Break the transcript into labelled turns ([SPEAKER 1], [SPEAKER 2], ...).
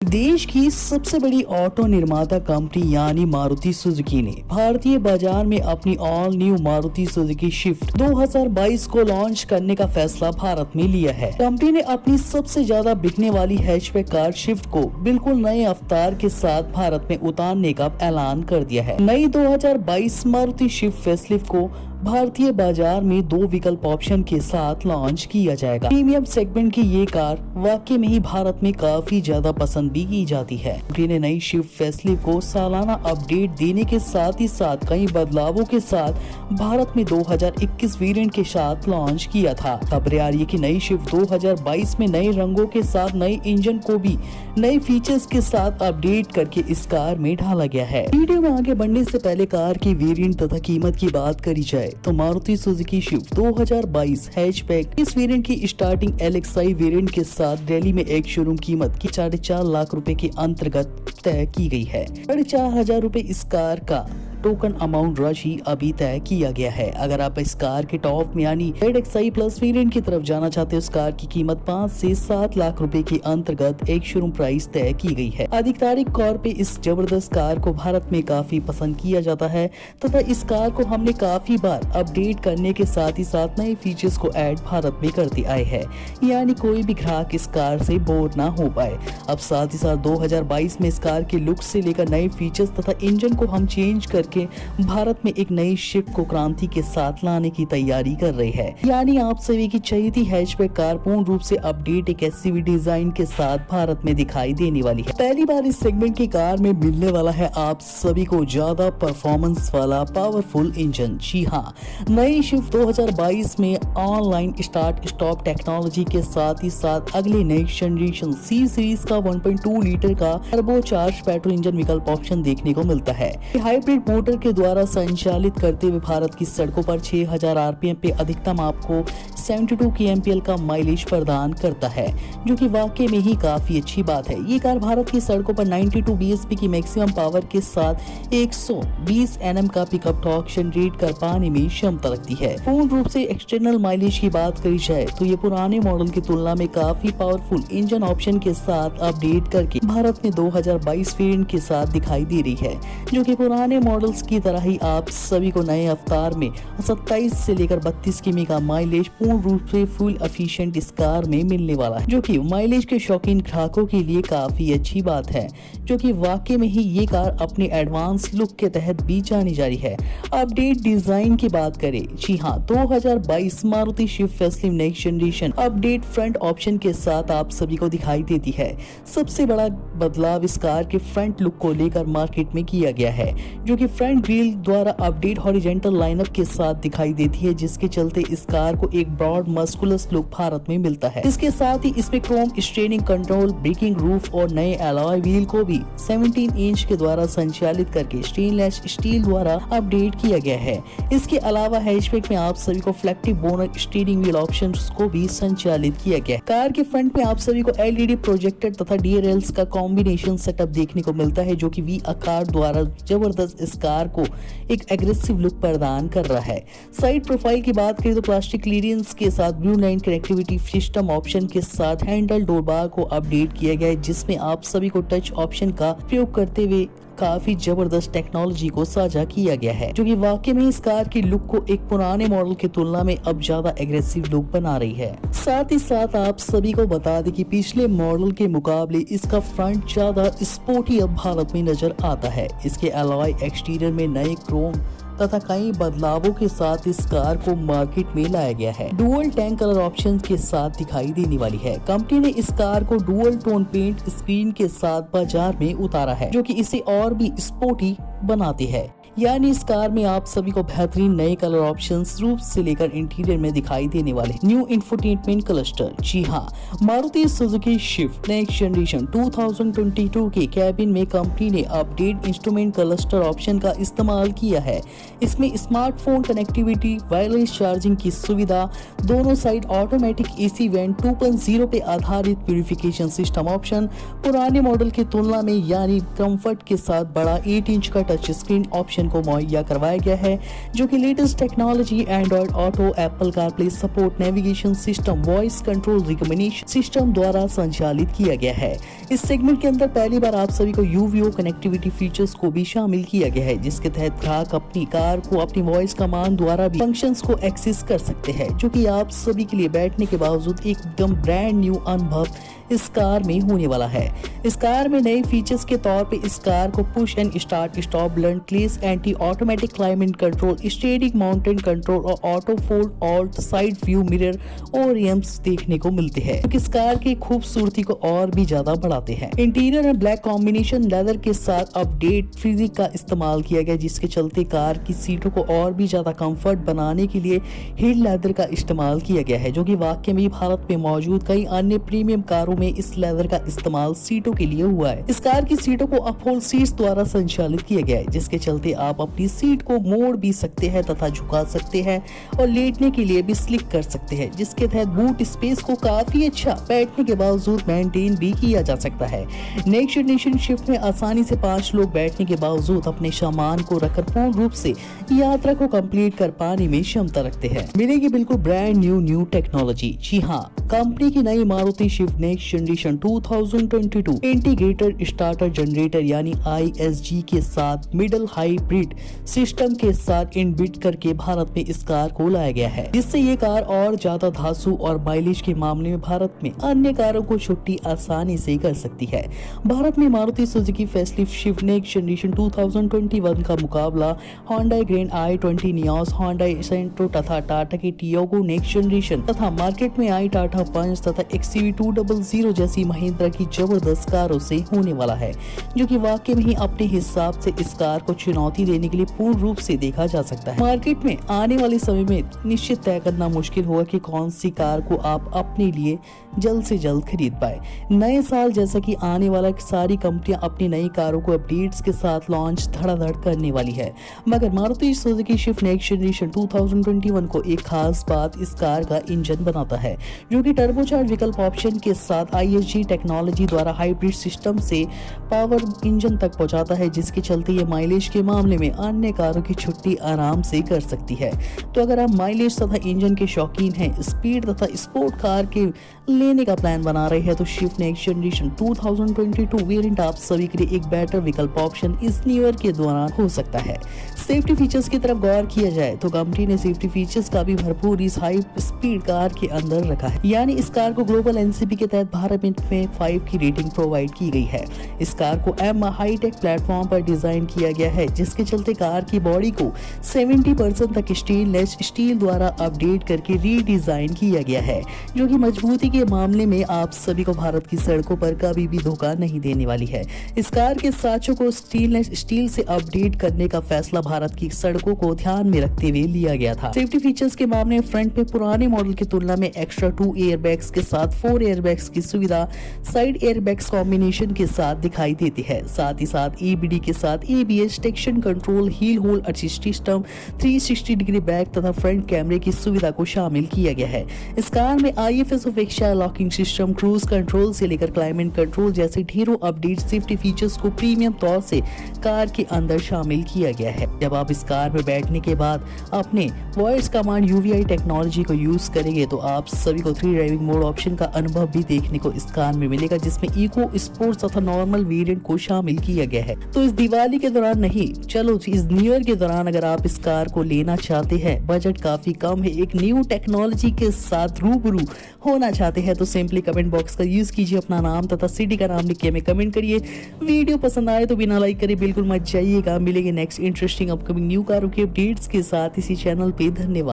[SPEAKER 1] देश की सबसे बड़ी ऑटो निर्माता कंपनी यानी मारुति सुजुकी ने भारतीय बाजार में अपनी all new Maruti Suzuki Swift 2022 को लॉन्च करने का फैसला भारत में लिया है। कंपनी ने अपनी सबसे ज्यादा बिकने वाली हैचबैक कार स्विफ्ट को बिल्कुल नए अवतार के साथ भारत में उतारने का ऐलान कर दिया है। नई 2022 मारुति स्विफ्ट फेसलिफ्ट को भारतीय बाजार में 2 विकल्प ऑप्शन के साथ लॉन्च किया जाएगा। प्रीमियम सेगमेंट की ये कार वाकई में ही भारत में काफी ज्यादा पसंद भी की जाती है। कंपनी ने नई स्विफ्ट फेसलिफ्ट को सालाना अपडेट देने के साथ ही साथ कई बदलावों के साथ भारत में 2021 वेरिएंट के साथ लॉन्च किया था। खबरें आ रही है कि नई स्विफ्ट 2022 में नए रंगों के साथ नए इंजन को भी नए फीचर्स के साथ अपडेट करके इस कार में ढाला गया है। वीडियो में आगे बढ़ने से पहले कार की वेरिएंट तथा कीमत की बात करी जाए तो मारुति सुजुकी स्विफ्ट 2022 हैचबैक इस वेरिएंट की स्टार्टिंग LXi वेरिएंट के साथ दिल्ली में एक शोरूम कीमत की 4.5 लाख रुपए के अंतर्गत तय की गई है। 4,500 रुपए इस कार का टोकन अमाउंट राशि अभी तय किया गया है। अगर आप इस कार के टॉप में यानी ZXi प्लस वेरिएंट की तरफ जाना चाहते हो, इस कार की कीमत 5 से 7 लाख रुपए के अंतर्गत एक शोरूम प्राइस तय की गई है। आधिकारिक तौर पे इस जबरदस्त कार को भारत में काफी पसंद किया जाता है तथा इस कार को हमने काफी बार अपडेट करने के साथ ही साथ नए फीचर्स को ऐड भारत में करते आए हैं, यानी कोई भी ग्राहक इस कार से बोर ना हो पाए। अब साथ ही साथ 2022 में इस कार के लुक से लेकर नए फीचर्स तथा इंजन को हम चेंज करके भारत में एक नई स्विफ्ट को क्रांति के साथ लाने की तैयारी कर रही है। यानी आप सभी की चहेती हैचबैक कार पूर्ण रूप से अपडेट एक SUV डिजाइन के साथ भारत में दिखाई देने वाली है। पहली बार इस सेगमेंट की कार में मिलने वाला है आप सभी को ज्यादा परफॉर्मेंस वाला पावरफुल इंजन। जी हाँ, नई स्विफ्ट 2022 में ऑनलाइन स्टार्ट स्टॉप टेक्नोलॉजी के साथ ही साथ अगले नेक्स्ट जनरेशन C सीरीज का 1.2 लीटर का टर्बोचार्ज पेट्रोल इंजन विकल्प ऑप्शन देखने को मिलता है। हाइब्रिड मोटर के द्वारा संचालित करते हुए भारत की सड़कों पर 6000 RPM पे अधिकतम आपको 72 kmpl का माइलेज प्रदान करता है, जो कि वाकई में ही काफी अच्छी बात है। ये कार भारत की सड़कों पर 92 bhp की मैक्सिमम पावर के साथ 120 Nm का पिकअप टॉर्क जनरेट कर पाने में क्षमता रखती है। पूर्ण रूप से एक्सटर्नल माइलेज की बात करी जाए तो ये पुराने मॉडल की तुलना में काफी पावरफुल इंजन ऑप्शन के साथ अपडेट करके भारत में 2022 वेरिएंट के साथ दिखाई दे रही है, जो कि पुराने मॉडल्स की तरह ही आप सभी को नए अवतार में 27 से लेकर 32 किमी का माइलेज पूर्ण रूप से फुल एफिशिएंट इस कार में मिलने वाला है, जो कि माइलेज के शौकीन ग्राहकों के लिए काफी अच्छी बात है, जो कि वाकई में ही ये कार अपने एडवांस लुक के तहत भी जानी जा रही है। अपडेट डिजाइन की बात करें, जी हाँ, 2022 Maruti Swift facelift next generation update front option के साथ आप सभी को दिखाई देती है। सबसे बड़ा बदलाव इस कार के फ्रंट लुक को लेकर मार्केट में किया गया है, जो कि फ्रंट ग्रिल द्वारा अपडेट हॉरिजॉन्टल लाइनअप के साथ दिखाई देती है, जिसके चलते इस कार को एक ब्रॉड मस्कुलस लुक भारत में मिलता है। इसके साथ ही इसमें chrome steering control, braking roof और नए अलॉय व्हील को भी 17 इंच के द्वारा संचालित करके स्टेनलेस स्टील द्वारा अपडेट किया गया है। इसके अलावा हैचबैक में आप सभी को फ्लेक्टिव बोनट स्टीयरिंग व्हील ऑप्शन को भी संचालित किया गया है। कार के फ्रंट में आप सभी को LED प्रोजेक्टर तथा DRLs का कॉम्बिनेशन सेटअप देखने को मिलता है, जो कि V आकार द्वारा जबरदस्त इस कार को एक एग्रेसिव लुक प्रदान कर रहा है। साइड प्रोफाइल की बात करें तो प्लास्टिक क्लियरेंस के साथ blue line connectivity system option के साथ हैंडल डोर बार को अपडेट किया गया है, जिसमें आप सभी को टच ऑप्शन का प्रयोग करते हुए काफी जबरदस्त टेक्नोलॉजी को साझा किया गया है, जो कि वाकई में इस कार की लुक को एक पुराने मॉडल की तुलना में अब ज्यादा एग्रेसिव लुक बना रही है। साथ ही साथ आप सभी को बता दें कि पिछले मॉडल के मुकाबले इसका फ्रंट ज्यादा स्पोर्टी अब भारत में नजर आता है। इसके अलॉय एक्सटीरियर में नए क्रोम तथा कई बदलावों के साथ इस कार को मार्केट में लाया गया है। डुअल टैंक कलर ऑप्शन के साथ दिखाई देने वाली है। कंपनी ने इस कार को डुअल टोन पेंट स्क्रीन के साथ बाजार में उतारा है, जो कि इसे और भी स्पोर्टी बनाती है। यानी इस कार में आप सभी को बेहतरीन नए कलर ऑप्शंस रूप से लेकर इंटीरियर में दिखाई देने वाले न्यू इंफोटेनमेंट क्लस्टर। जी हाँ, Maruti Suzuki Swift next generation 2022 के कैबिन में कंपनी ने अपडेट इंस्ट्रूमेंट क्लस्टर ऑप्शन का इस्तेमाल किया है। इसमें स्मार्टफोन कनेक्टिविटी, वायरलेस चार्जिंग की सुविधा, दोनों साइड ऑटोमेटिक AC वेंट 2.0 पे आधारित प्यूरिफिकेशन सिस्टम ऑप्शन, पुराने मॉडल की तुलना में यानी कंफर्ट के साथ बड़ा 8 इंच का टच स्क्रीन ऑप्शन वर्जन को मुहैया करवाया गया है, जो कि latest technology Android auto, Apple CarPlay support, navigation system, voice control, recommendation system द्वारा संचालित किया गया है। इस सेगमेंट के अंदर पहली बार आप सभी को UVO कनेक्टिविटी फीचर्स को भी शामिल किया गया है, जिसके तहत ग्राहक अपनी कार को अपनी वॉइस कमांड द्वारा भी फंक्शंस को एक्सेस कर सकते हैं, जो कि आप सभी के लिए बैठने के बावजूद एकदम ब्रांड न्यू अनुभव इस कार में होने वाला है। इस कार में नए फीचर्स के तौर पे इस कार को पुश एंड स्टार्ट, स्टॉप, ब्लंट क्लेस, anti automatic climate control, steering mountain control और auto fold outside view mirror और रिम्स देखने को मिलते हैं, जो इस कार की खूबसूरती को और भी ज्यादा बढ़ाते हैं। इंटीरियर में ब्लैक कॉम्बिनेशन लेदर के साथ अपडेट फिजिक का इस्तेमाल किया गया, जिसके चलते कार की सीटों को और भी ज्यादा कंफर्ट बनाने के लिए हिल लेदर का इस्तेमाल किया गया है, जो कि वाकई में भारत में मौजूद कई अन्य प्रीमियम कारों में इस लेदर का इस्तेमाल सीटों के लिए हुआ है। इस कार की सीटों को अपहोल्ड सीट्स द्वारा संचालित किया गया है, जिसके चलते आप अपनी सीट को मोड़ भी सकते हैं तथा झुका सकते हैं और लेटने के लिए भी स्लिक कर सकते हैं, जिसके तहत बूट स्पेस को काफी अच्छा बैठने के बावजूद मेंटेन भी किया जा सकता है। नेक्स्ट जनरेशन शिफ्ट में आसानी से 5 लोग बैठने के बावजूद अपने सामान को रखकर पूर्ण रूप से यात्रा को कंप्लीट कर पाने में क्षमता रखते हैं। मिलेगी बिल्कुल ब्रांड न्यू टेक्नोलॉजी। जी हाँ, कंपनी की नई Maruti Swift next generation 2022 integrated starter generator यानी ISG के साथ मिडल हाइब्रिड सिस्टम के साथ इनबिल्ट करके भारत में इस कार को लाया गया है, जिससे ये कार और ज्यादा धांसू और माइलेज के मामले में भारत में अन्य कारों को छुट्टी आसानी से कर सकती है। भारत में Maruti Suzuki facelift Swift next generation 2021 का मुकाबला Hyundai grand i20 Nios, Hyundai सेंट्रो तथा टाटा की टियागो नेक्स्ट जनरेशन तथा मार्केट में आई टाटा पंच तथा XUV200 जैसी महिंद्रा की जबरदस्त कारों से होने वाला है, जो कि वाकई में ही अपने हिसाब से इस कार को चुनौती देने के लिए पूर्ण रूप से देखा जा सकता है। मार्केट में आने वाले समय में निश्चित तय करना मुश्किल होगा कि कौन सी कार को आप अपने लिए जल्द से जल्द खरीद पाए। नए साल जैसा कि आने वाला सारी कंपनियां अपनी नई कारों को अपडेट्स के साथ लॉन्च धड़ाधड़ करने वाली है, मगर Maruti Suzuki Swift next generation 2021 को एक खास बात इस कार का इंजन बनाता है, जो कि टर्बोचार्ज विकल्प ऑप्शन के साथ ISG टेक्नोलॉजी द्वारा हाइब्रिड सिस्टम से पावर इंजन तक पहुंचाता है, जिसके चलते ये माइलेज के मामले में अन्य कारों की छुट्टी आराम से कर सकती है। तो अगर आप माइलेज तथा इंजन के शौकीन हैं, स्पीड तथा स्पोर्ट कार के लेने का प्लान बना रहे हैं, तो स्विफ्ट नेक्स्ट जनरेशन 2022 वेरिएंट आप सभी के लिए एक बेटर विकल्प ऑप्शन इस न्यू ईयर के दौरान हो सकता है। सेफ्टी फीचर्स की तरफ गौर किया जाए तो कंपनी ने सेफ्टी फीचर्स का भी भरपूर इस हाई स्पीड कार के अंदर रखा है, यानी इस कार को ग्लोबल NCP के तहत भारत में 5 की रेटिंग प्रोवाइड की गई है। इस कार को हाईटेक प्लेटफॉर्म पर डिजाइन किया गया है, जिसके चलते कार की बॉडी को 70% तक स्टेनलेस स्टील द्वारा अपडेट करके रीडिजाइन किया गया है, जो कि मजबूती के मामले में आप सभी को भारत की सड़कों पर कभी भी धोखा नहीं देने वाली है। इस कार के साँचों को स्टेनलेस स्टील से अपडेट करने का फैसला भारत की सड़कों को ध्यान में रखते हुए लिया गया था। सेफ्टी फीचर्स के मामले में फ्रंट में पुराने मॉडल की तुलना में एक्स्ट्रा 2 एयरबैग्स के साथ 4 एयरबैग्स की सुविधा साइड एयरबैग्स कॉम्बिनेशन के साथ दिखाई देती है। साथ ही साथ EBD के साथ ABS traction control, hill hold assist system, 360 degree back तथा फ्रंट कैमरे की सुविधा को शामिल किया गया है। इस कार में IFS सुरक्षा लॉकिंग सिस्टम, क्रूज कंट्रोल से लेकर क्लाइमेट कंट्रोल जैसे ढेरों अपडेट सेफ्टी फीचर्स को प्रीमियम तौर से कार के अंदर शामिल किया गया है। जब आप इस कार में बैठने के बाद अपने वॉइस कमांड UVI टेक्नोलॉजी को यूज करेंगे, तो आप सभी को 3 ड्राइविंग मोड ऑप्शन का अनुभव भी देखने को इस कार में मिलेगा, जिसमें इको, स्पोर्ट्स तथा नॉर्मल वेरिएंट को शामिल किया गया है। तो इस दिवाली के दौरान नहीं, चलो इस न्यू ईयर के दौरान अगर आप इस कार को लेना चाहते हैं, बजट काफी कम है, एक न्यू टेक्नोलॉजी के साथ रूबरू होना चाहते हैं, तो सिंपली कमेंट बॉक्स का यूज कीजिए, अपना नाम तथा सिटी का नाम लिख के हमें कमेंट करिए। वीडियो पसंद आए तो बिना लाइक करे बिल्कुल मत जाइएगा। मिलेंगे नेक्स्ट इंटरेस्टिंग अपकमिंग न्यू कारों के अपडेट्स के साथ इसी चैनल पे। धन्यवाद।